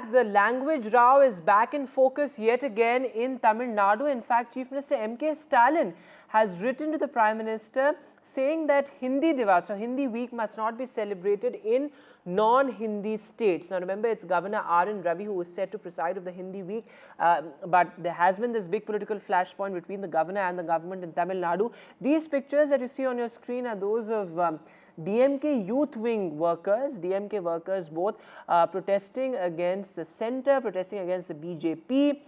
back. The language row is back in focus yet again in Tamil Nadu. In fact, Chief Minister M.K. Stalin has written to the Prime Minister saying that Hindi Divas or Hindi Week must not be celebrated in non-Hindi states. Now remember, it's Governor R.N. Ravi who is set to preside of the Hindi Week, but there has been this big political flashpoint between the governor and the government in Tamil Nadu. These pictures that you see on your screen are those of DMK youth wing workers, DMK workers both protesting against the centre, protesting against the BJP,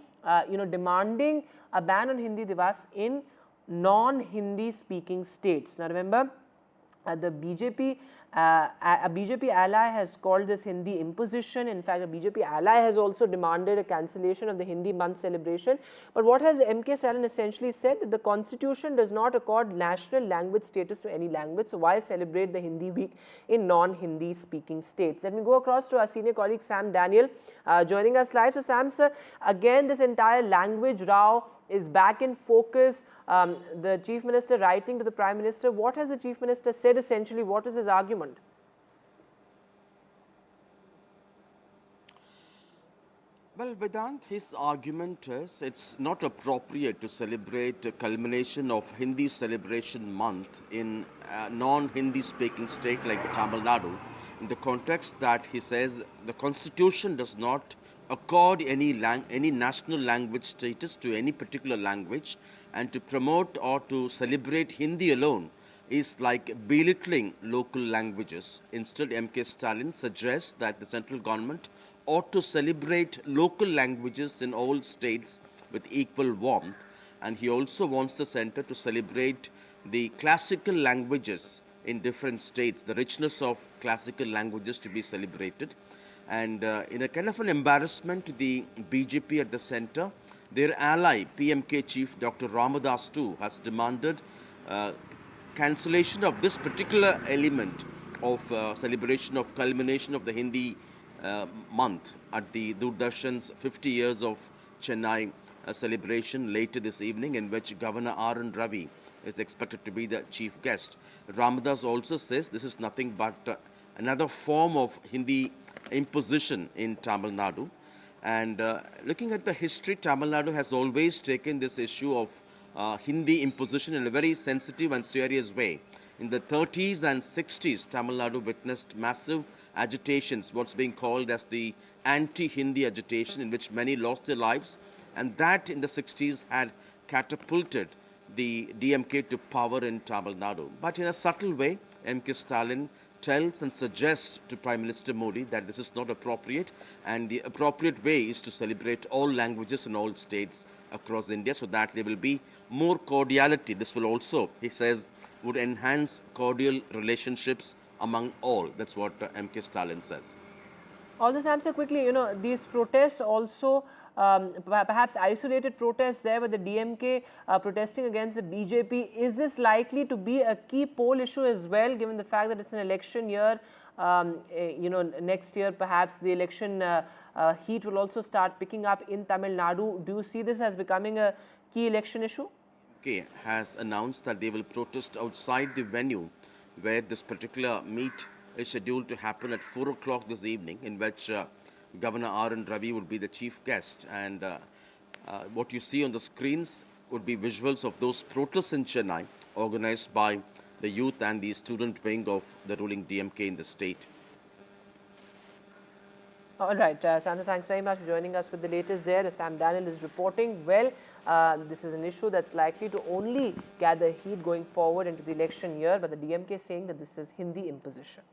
demanding a ban on Hindi Divas in non-Hindi speaking states. Now remember, the BJP, a BJP ally has called this Hindi imposition. In fact, a BJP ally has also demanded a cancellation of the Hindi month celebration. But what has M.K. Stalin essentially said? That the constitution does not accord national language status to any language. So why celebrate the Hindi week in non-Hindi speaking states? Let me go across to our senior colleague Sam Daniel joining us live. So Sam sir, again this entire language row is back in focus. The Chief Minister writing to the Prime Minister. What has the Chief Minister said essentially? What is his argument? Well, Vedant, his argument is it's not appropriate to celebrate a culmination of Hindi celebration month in a non-Hindi speaking state like Tamil Nadu, in the context that he says the constitution does not accord any national language status to any particular language, and to promote or to celebrate Hindi alone is like belittling local languages. Instead, M.K. Stalin suggests that the central government ought to celebrate local languages in all states with equal warmth, and he also wants the centre to celebrate the classical languages in different states, the richness of classical languages to be celebrated. And in a kind of an embarrassment to the BJP at the centre, their ally, PMK chief Dr. Ramadoss too, has demanded cancellation of this particular element of celebration of culmination of the Hindi month at the Doordarshan's 50 years of Chennai celebration later this evening, in which Governor R.N. Ravi is expected to be the chief guest. Ramadoss also says this is nothing but another form of Hindi imposition in Tamil Nadu. And looking at the history, Tamil Nadu has always taken this issue of Hindi imposition in a very sensitive and serious way. In the 30s and 60s, Tamil Nadu witnessed massive agitations, what's being called as the anti-Hindi agitation, in which many lost their lives. And that in the 60s had catapulted the DMK to power in Tamil Nadu. But in a subtle way, M.K. Stalin tells and suggests to Prime Minister Modi that this is not appropriate, and the appropriate way is to celebrate all languages in all states across India, so that there will be more cordiality. This will also, he says, would enhance cordial relationships among all. That's what M.K. Stalin says. Also, Sam, sir, quickly, these protests also, perhaps isolated protests there with the DMK protesting against the BJP. Is this likely to be a key poll issue as well, given the fact that it's an election year? Next year, perhaps the election heat will also start picking up in Tamil Nadu. Do you see this as becoming a key election issue? DMK has announced that they will protest outside the venue where this particular meet is scheduled to happen at 4 o'clock this evening, in which Governor R.N. Ravi would be the chief guest. And what you see on the screens would be visuals of those protests in Chennai, organized by the youth and the student wing of the ruling DMK in the state. All right, Santa, thanks very much for joining us with the latest there. As Sam Daniel is reporting, well, this is an issue that's likely to only gather heat going forward into the election year, but the DMK is saying that this is Hindi imposition.